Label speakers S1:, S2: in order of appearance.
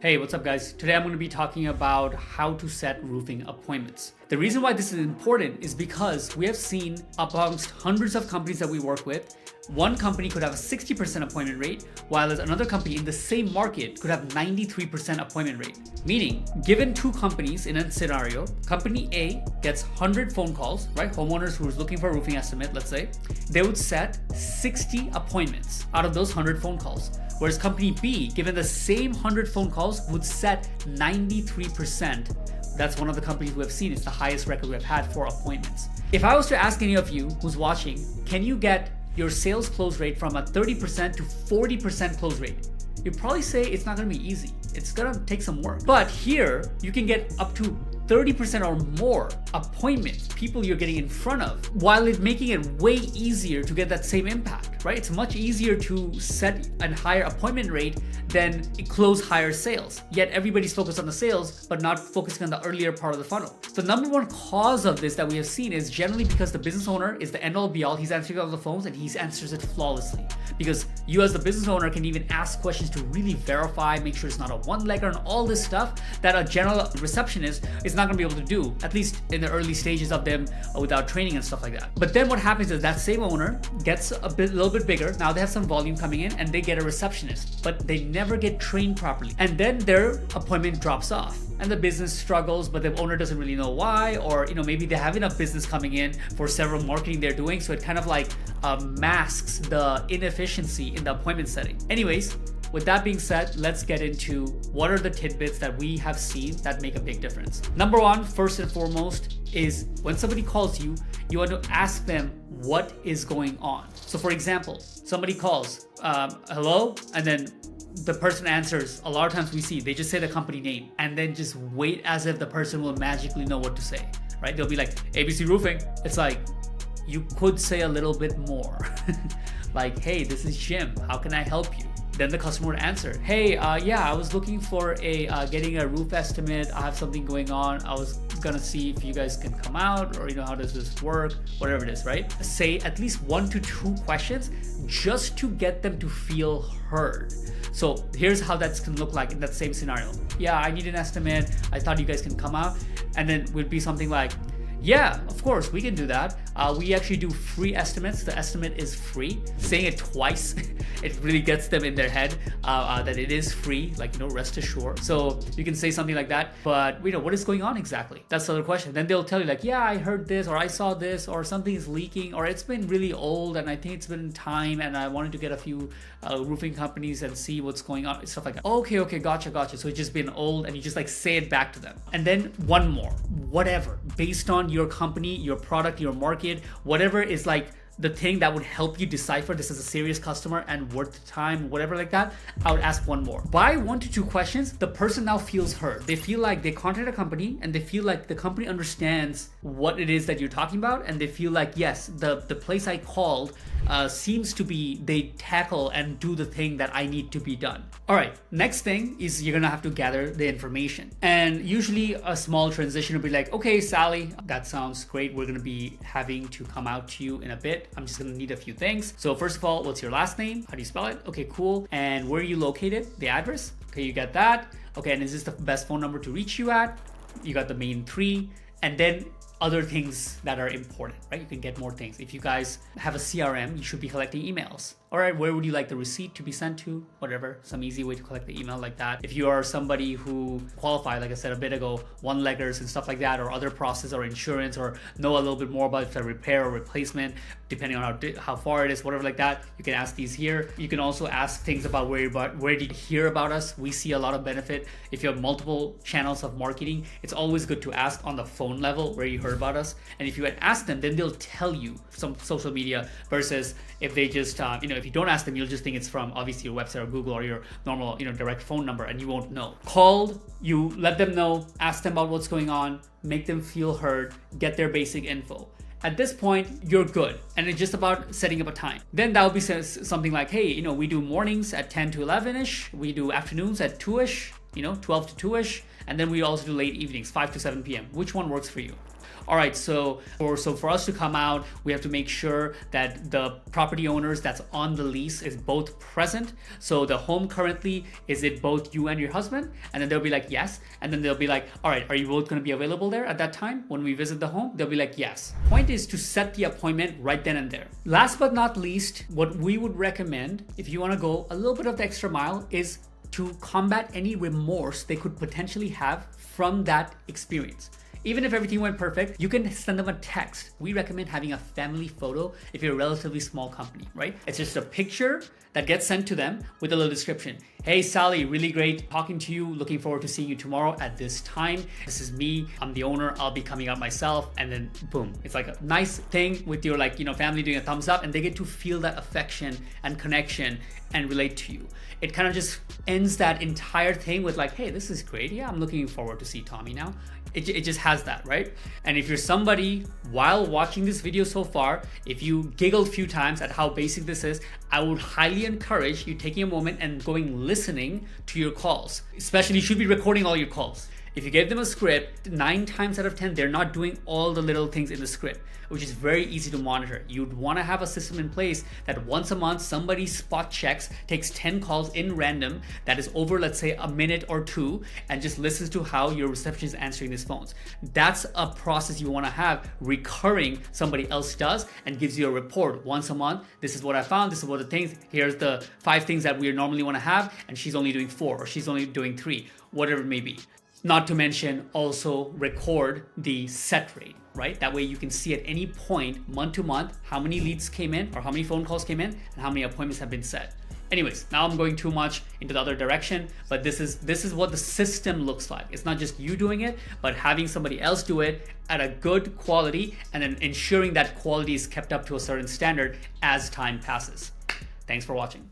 S1: Hey, what's up guys? Today I'm going to be talking about how to set roofing appointments. The reason why this is important is because we have seen amongst hundreds of companies that we work with, one company could have a 60% appointment rate, while another company in the same market could have 93% appointment rate. Meaning, given two companies in a scenario, company A gets 100 phone calls, right? Homeowners who are looking for a roofing estimate, let's say, they would set 60 appointments out of those 100 phone calls. Whereas company B, given the same 100 phone calls, would set 93%. That's one of the companies we have seen. It's the highest record we have had for appointments. If I was to ask any of you who's watching, can you get your sales close rate from a 30% to 40% close rate? You'd probably say it's not gonna be easy. It's gonna take some work. But here, you can get up to 30% or more appointments, people you're getting in front of, while it's making it way easier to get that same impact, right? It's much easier to set a higher appointment rate than close higher sales. Yet everybody's focused on the sales, but not focusing on the earlier part of the funnel. The number one cause of this that we have seen is generally because the business owner is the end all be all. He's answering all the phones and he answers it flawlessly. Because you as the business owner can even ask questions to really verify, make sure it's not a one-legger and all this stuff that a general receptionist is not gonna be able to do, at least in the early stages of them without training and stuff like that. But then what happens is that same owner gets a little bit bigger. Now they have some volume coming in and they get a receptionist, but they never get trained properly. And then their appointment drops off and the business struggles, but the owner doesn't really know why, or maybe they have enough business coming in for several marketing they're doing, so it kind of like masks the inefficiency in the appointment setting. Anyways, with that being said, let's get into what are the tidbits that we have seen that make a big difference. Number one, first and foremost, is when somebody calls you, you want to ask them what is going on. So for example, somebody calls, hello, and then the person answers. A lot of times we see, they just say the company name and then just wait as if the person will magically know what to say, right? They'll be like, ABC Roofing. It's like, you could say a little bit more. Like, hey, this is Jim. How can I help you? Then the customer would answer, hey, yeah, I was looking for getting a roof estimate. I have something going on. I was gonna see if you guys can come out, or how does this work, whatever it is, right? Say at least 1 to 2 questions just to get them to feel heard. So here's how that's gonna look like in that same scenario. Yeah, I need an estimate. I thought you guys can come out. And then would be something like, yeah, of course, we can do that. We actually do free estimates. The estimate is free. Saying it twice, it really gets them in their head that it is free, like, rest assured. So you can say something like that, but what is going on exactly? That's the other question. Then they'll tell you like, yeah, I heard this, or I saw this, or something is leaking, or it's been really old and I think it's been time and I wanted to get a few roofing companies and see what's going on, stuff like that. Okay, gotcha. So it's just been old, and you just like say it back to them. And then one more, whatever, based on your company, your product, your market, whatever is like the thing that would help you decipher this is a serious customer and worth the time, whatever like that, I would ask one more. By 1 to 2 questions, the person now feels heard. They feel like they contact a company and they feel like the company understands what it is that you're talking about, and they feel like, yes, the place I called seems to be, they tackle and do the thing that I need to be done. All right, next thing is you're gonna have to gather the information. And usually a small transition will be like, okay, Sally, that sounds great. We're gonna be having to come out to you in a bit. I'm just gonna need a few things. So first of all, what's your last name? How do you spell it? Okay, cool. And where are you located? The address? Okay, you got that. Okay, and is this the best phone number to reach you at? You got the main 3. And then other things that are important, right? You can get more things. If you guys have a CRM, you should be collecting emails. All right, where would you like the receipt to be sent to? Whatever, some easy way to collect the email like that. If you are somebody who qualify, like I said a bit ago, one-leggers and stuff like that, or other process or insurance, or know a little bit more about if it's a repair or replacement, depending on how far it is, whatever like that, you can ask these here. You can also ask things about where did you hear about us? We see a lot of benefit. If you have multiple channels of marketing, it's always good to ask on the phone level where you heard about us. And if you had asked them, then they'll tell you some social media, versus if they just, if you don't ask them, you'll just think it's from obviously your website or Google or your normal, direct phone number, and you won't know. Called, you let them know, ask them about what's going on, make them feel heard, get their basic info. At this point, you're good. And it's just about setting up a time. Then that would be something like, hey, we do mornings at 10 to 11-ish. We do afternoons at 2-ish, 12 to 2-ish. And then we also do late evenings, 5 to 7 p.m. Which one works for you? All right, so for us to come out, we have to make sure that the property owners that's on the lease is both present. So the home currently, is it both you and your husband? And then they'll be like, yes. And then they'll be like, all right, are you both gonna be available there at that time when we visit the home? They'll be like, yes. Point is to set the appointment right then and there. Last but not least, what we would recommend if you wanna go a little bit of the extra mile is to combat any remorse they could potentially have from that experience. Even if everything went perfect, you can send them a text. We recommend having a family photo if you're a relatively small company, right? It's just a picture that gets sent to them with a little description. Hey, Sally, really great talking to you. Looking forward to seeing you tomorrow at this time. This is me. I'm the owner. I'll be coming out myself. And then boom, it's like a nice thing with your family doing a thumbs up, and they get to feel that affection and connection and relate to you. It kind of just ends that entire thing with like, hey, this is great. Yeah, I'm looking forward to see Tommy now. It just has that, right? And if you're somebody, while watching this video so far, if you giggled a few times at how basic this is, I would highly encourage you taking a moment and going listening to your calls. Especially, you should be recording all your calls. If you gave them a script, 9 times out of 10, they're not doing all the little things in the script, which is very easy to monitor. You'd want to have a system in place that once a month, somebody spot checks, takes 10 calls in random that is over, let's say, a minute or 2, and just listens to how your reception is answering these phones. That's a process you want to have recurring. Somebody else does and gives you a report once a month. This is what I found. This is what the things. Here's the 5 things that we normally want to have, and she's only doing 4 or she's only doing 3, whatever it may be. Not to mention also record the set rate, right? That way you can see at any point, month to month, how many leads came in or how many phone calls came in and how many appointments have been set. Anyways, now I'm going too much into the other direction, but this is what the system looks like. It's not just you doing it, but having somebody else do it at a good quality and then ensuring that quality is kept up to a certain standard as time passes. Thanks for watching.